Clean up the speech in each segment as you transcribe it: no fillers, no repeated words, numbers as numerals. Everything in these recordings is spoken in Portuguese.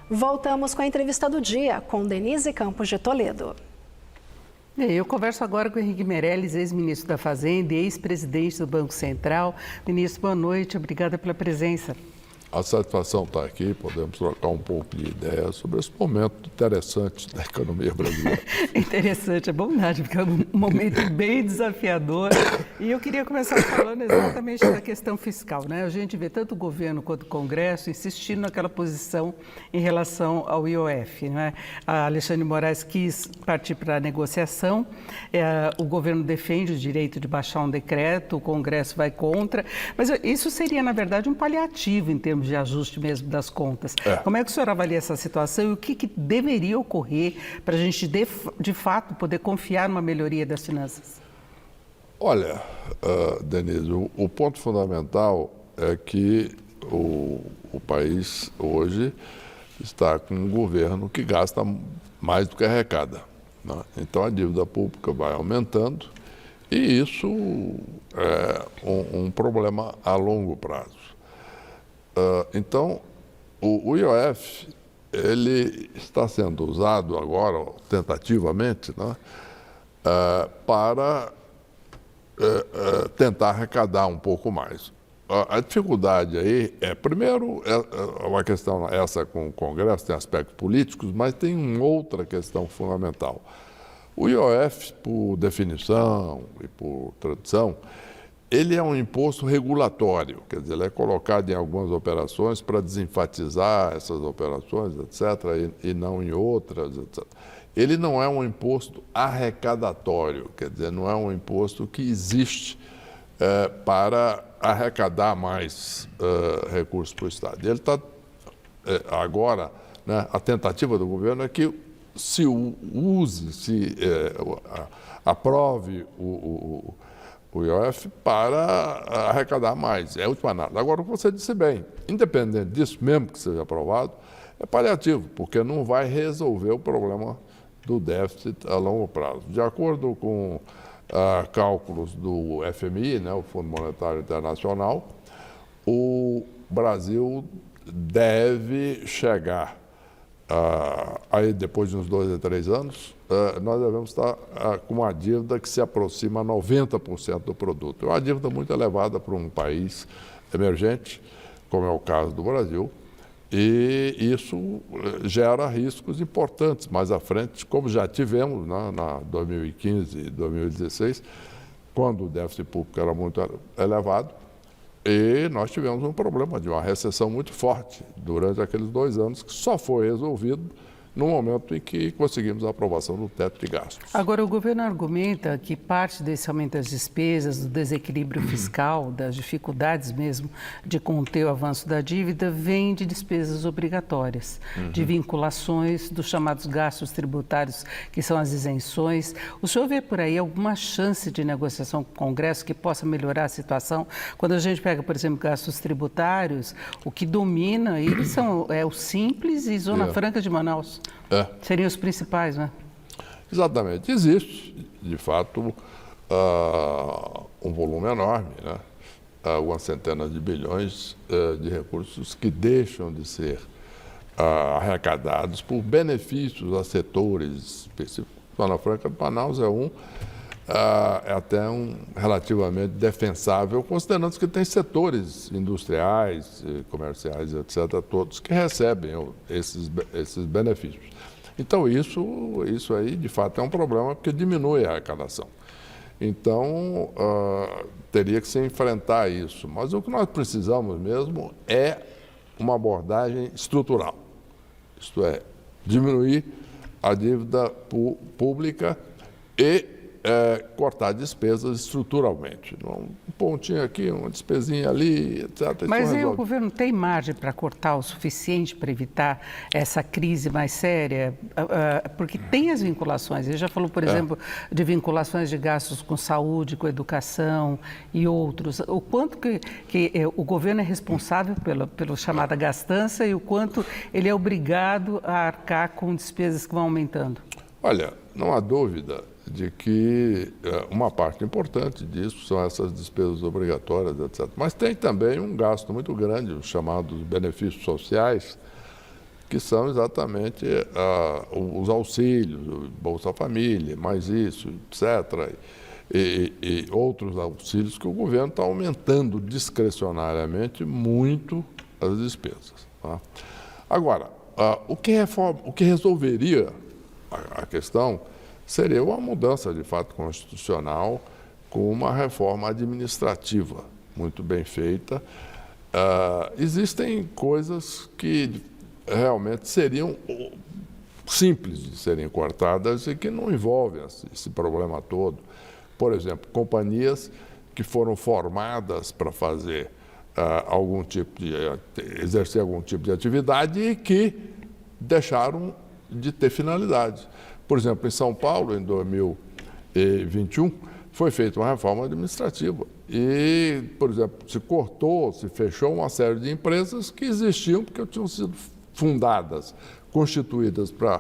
Voltamos com a entrevista do dia com Denise Campos de Toledo. Eu converso agora com o Henrique Meirelles, ex-ministro da Fazenda e ex-presidente do Banco Central. Ministro, boa noite, obrigada pela presença. A satisfação está aqui, podemos trocar um pouco de ideia sobre esse momento interessante da economia brasileira. Interessante, é bondade, porque é um momento bem desafiador. E eu queria começar falando exatamente da questão fiscal, né? A gente vê tanto o governo quanto o Congresso insistindo naquela posição em relação ao IOF, né? A Alexandre de Moraes quis partir para a negociação, o governo defende o direito de baixar um decreto, o Congresso vai contra, mas isso seria, na verdade, um paliativo em termos de ajuste mesmo das contas. Como é que o senhor avalia essa situação e o que deveria ocorrer para a gente, de fato, poder confiar numa melhoria das finanças? Olha, Denise, o ponto fundamental é que o país hoje está com um governo que gasta mais do que arrecada, né? Então a dívida pública vai aumentando e isso é um problema a longo prazo. Então, o IOF, ele está sendo usado agora, tentativamente, né, para tentar arrecadar um pouco mais. A dificuldade aí primeiro, uma questão essa com o Congresso, tem aspectos políticos, mas tem uma outra questão fundamental. O IOF, por definição e por tradição, ele é um imposto regulatório, quer dizer, ele é colocado em algumas operações para desenfatizar essas operações, etc., e não em outras, etc. Ele não é um imposto arrecadatório, quer dizer, não é um imposto que existe para arrecadar mais recursos para o Estado. Ele está, agora, né, a tentativa do governo é que se aprove o IOF para arrecadar mais, é a última análise. Agora, o que você disse bem, independente disso, mesmo que seja aprovado, é paliativo, porque não vai resolver o problema do déficit a longo prazo. De acordo com cálculos do FMI, né, o Fundo Monetário Internacional, o Brasil deve chegar, aí depois de uns 2 a 3 anos, nós devemos estar com uma dívida que se aproxima a 90% do produto. É uma dívida muito elevada para um país emergente, como é o caso do Brasil, e isso gera riscos importantes mais à frente, como já tivemos, né, na 2015 e 2016, quando o déficit público era muito elevado, e nós tivemos um problema de uma recessão muito forte durante aqueles 2 anos, que só foi resolvido no momento em que conseguimos a aprovação do teto de gastos. Agora, o governo argumenta que parte desse aumento das despesas, do desequilíbrio fiscal, das dificuldades mesmo de conter o avanço da dívida, vem de despesas obrigatórias, de vinculações dos chamados gastos tributários, que são as isenções. O senhor vê por aí alguma chance de negociação com o Congresso que possa melhorar a situação? Quando a gente pega, por exemplo, gastos tributários, o que domina aí é o Simples e Zona Franca de Manaus. Seriam os principais, né? Exatamente. Existe, de fato, um volume enorme, né? Algumas centenas de bilhões de recursos que deixam de ser arrecadados por benefícios a setores específicos. Zona Franca de Manaus é até relativamente defensável, considerando que tem setores industriais, comerciais, etc., todos que recebem esses benefícios. Então, isso aí, de fato, é um problema, porque diminui a arrecadação. Então, teria que se enfrentar isso. Mas o que nós precisamos mesmo é uma abordagem estrutural. Isto é, diminuir a dívida pública e cortar despesas estruturalmente. Um pontinho aqui, uma despesinha ali, etc. Mas aí o governo tem margem para cortar o suficiente para evitar essa crise mais séria? Porque tem as vinculações. Ele já falou, por exemplo, de vinculações de gastos com saúde, com educação e outros. O quanto que o governo é responsável pela chamada gastança e o quanto ele é obrigado a arcar com despesas que vão aumentando? Olha, não há dúvida de que uma parte importante disso são essas despesas obrigatórias, etc. Mas tem também um gasto muito grande, os chamados benefícios sociais, que são exatamente os auxílios, o Bolsa Família, mais isso, etc., e outros auxílios que o governo está aumentando discrecionariamente muito as despesas. Tá? Agora, o que resolveria a questão seria uma mudança de fato constitucional com uma reforma administrativa muito bem feita. Existem coisas que realmente seriam simples de serem cortadas e que não envolvem esse problema todo. Por exemplo, companhias que foram formadas para fazer exercer algum tipo de atividade e que deixaram de ter finalidade. Por exemplo, em São Paulo, em 2021, foi feita uma reforma administrativa e, por exemplo, se fechou uma série de empresas que existiam porque tinham sido fundadas, constituídas para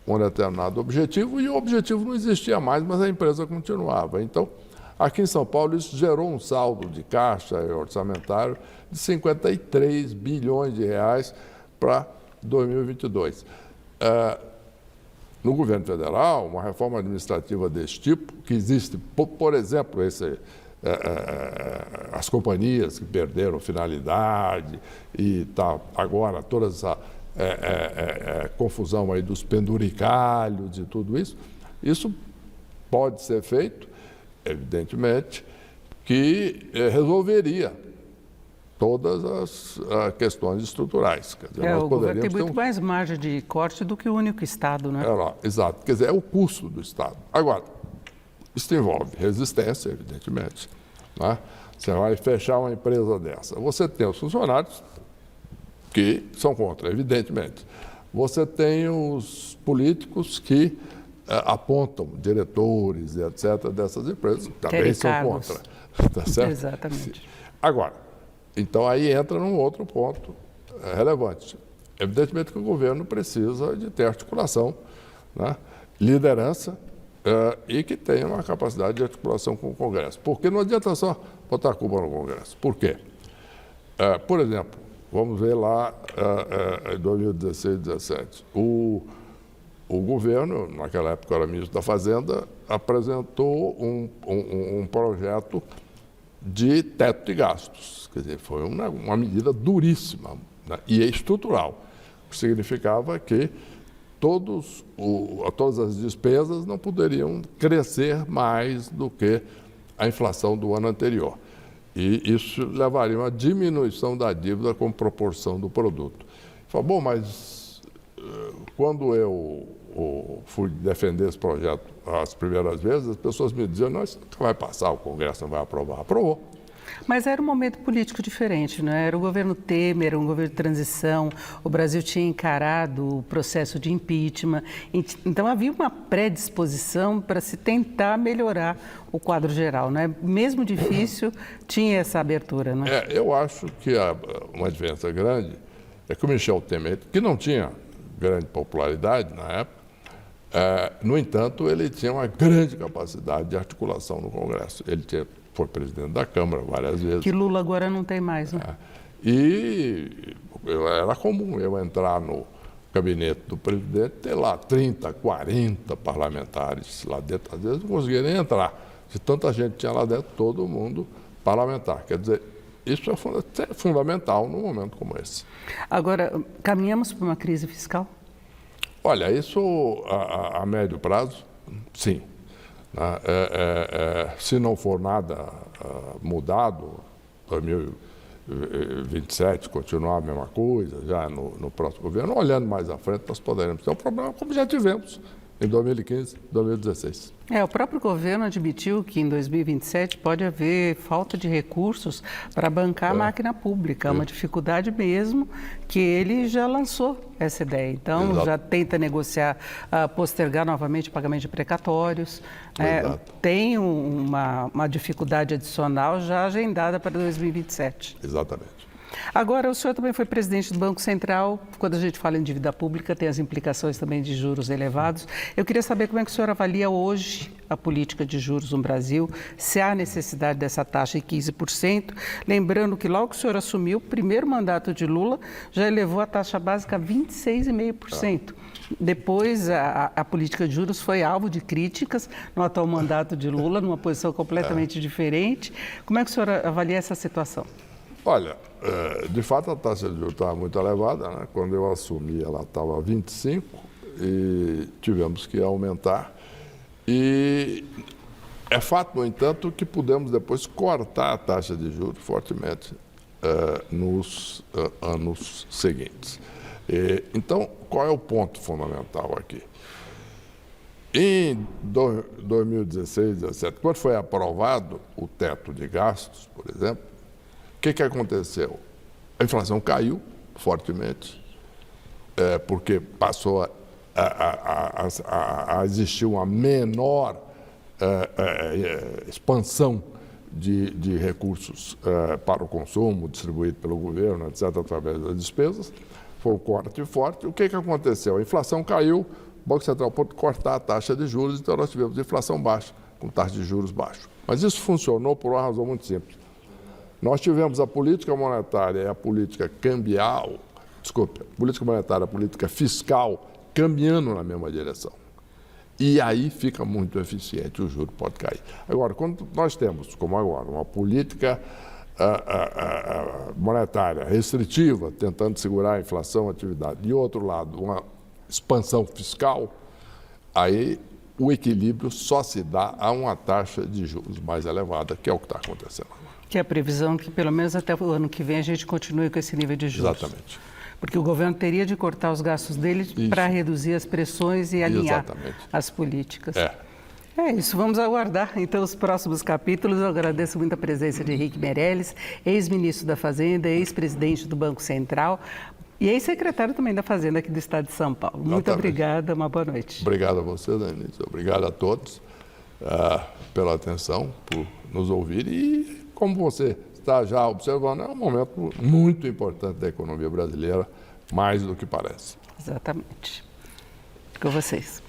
um determinado objetivo, e o objetivo não existia mais, mas a empresa continuava. Então, aqui em São Paulo, isso gerou um saldo de caixa orçamentário de 53 bilhões de reais para 2022. No governo federal, uma reforma administrativa desse tipo, que existe, por exemplo, as companhias que perderam finalidade e tá agora toda essa confusão aí dos penduricalhos e tudo isso, isso pode ser feito, evidentemente, que resolveria todas as questões estruturais. Quer dizer, nós o governo tem poderíamos muito mais margem de corte do que o único Estado, né? Exato. Quer dizer, é o custo do Estado. Agora, isso envolve resistência, evidentemente. Né? Você vai fechar uma empresa dessa. Você tem os funcionários que são contra, evidentemente. Você tem os políticos que apontam diretores, etc., dessas empresas, que também são contra. Tá certo? Exatamente. Agora, então aí entra num outro ponto relevante. Evidentemente que o governo precisa de ter articulação, né? Liderança e que tenha uma capacidade de articulação com o Congresso. Porque não adianta só botar a culpa no Congresso. Por quê? Por exemplo, vamos ver lá em 2016, 2017. O governo, naquela época era ministro da Fazenda, apresentou um projeto de teto de gastos. Quer dizer, foi uma medida duríssima, né? E estrutural, o que significava que todas as despesas não poderiam crescer mais do que a inflação do ano anterior. E isso levaria a uma diminuição da dívida como proporção do produto. Falei, bom, mas quando eu fui defender esse projeto as primeiras vezes, as pessoas me diziam, não, isso nunca vai passar, o Congresso não vai aprovar. Aprovou. Mas era um momento político diferente, não é? Era o governo Temer, era um governo de transição, o Brasil tinha encarado o processo de impeachment, então havia uma predisposição para se tentar melhorar o quadro geral, não é? Mesmo difícil, tinha essa abertura, não é? Eu acho que uma diferença grande é que o Michel Temer, que não tinha grande popularidade na época, no entanto, ele tinha uma grande capacidade de articulação no Congresso. Ele foi presidente da Câmara várias vezes. Que Lula agora não tem mais, né? E era comum eu entrar no gabinete do presidente, ter lá 30, 40 parlamentares lá dentro. Às vezes não conseguia nem entrar. Se tanta gente tinha lá dentro, todo mundo parlamentar. Quer dizer, isso é fundamental num momento como esse. Agora, caminhamos para uma crise fiscal? Olha, isso a médio prazo, sim. Se não for nada mudado, 2027 continuar a mesma coisa, já no próximo governo, olhando mais à frente, nós poderemos ter um problema como já tivemos em 2015, 2016. O próprio governo admitiu que em 2027 pode haver falta de recursos para bancar a máquina pública, uma dificuldade mesmo que ele já lançou essa ideia. Então, Exato. já tenta negociar, postergar novamente o pagamento de precatórios. Tem uma dificuldade adicional já agendada para 2027. Exatamente. Agora, o senhor também foi presidente do Banco Central. Quando a gente fala em dívida pública, tem as implicações também de juros elevados. Eu queria saber como é que o senhor avalia hoje a política de juros no Brasil, se há necessidade dessa taxa em 15%. Lembrando que logo que o senhor assumiu, o primeiro mandato de Lula já elevou a taxa básica a 26,5%. Depois, a política de juros foi alvo de críticas no atual mandato de Lula, numa posição completamente diferente. Como é que o senhor avalia essa situação? Olha, de fato a taxa de juros estava muito elevada, né? Quando eu assumi ela estava 25 e tivemos que aumentar. E é fato, no entanto, que pudemos depois cortar a taxa de juros fortemente nos anos seguintes. Então, qual é o ponto fundamental aqui? Em 2016, 2017, quando foi aprovado o teto de gastos, por exemplo, o que aconteceu? A inflação caiu fortemente, porque passou a existir uma menor expansão de recursos para o consumo distribuído pelo governo, etc., através das despesas. Foi um corte forte. O que aconteceu? A inflação caiu, o Banco Central pôde cortar a taxa de juros, então nós tivemos inflação baixa, com taxa de juros baixa. Mas isso funcionou por uma razão muito simples. Nós tivemos a política monetária e a política cambial, a política monetária e a política fiscal caminhando na mesma direção. E aí fica muito eficiente, o juro pode cair. Agora, quando nós temos, como agora, uma política monetária restritiva, tentando segurar a inflação, a atividade, de outro lado, uma expansão fiscal, aí o equilíbrio só se dá a uma taxa de juros mais elevada, que é o que está acontecendo. Que é a previsão que, pelo menos até o ano que vem, a gente continue com esse nível de juros. Exatamente. Porque o governo teria de cortar os gastos dele para reduzir as pressões e alinhar as políticas. É isso, vamos aguardar então os próximos capítulos. Eu agradeço muito a presença de Henrique Meirelles, ex-ministro da Fazenda, ex-presidente do Banco Central e ex-secretário também da Fazenda aqui do Estado de São Paulo. Exatamente. Muito obrigada, uma boa noite. Obrigado a você, Denise. Obrigado a todos pela atenção, por nos ouvir e, como você está já observando, é um momento muito importante da economia brasileira, mais do que parece. Exatamente. Com vocês.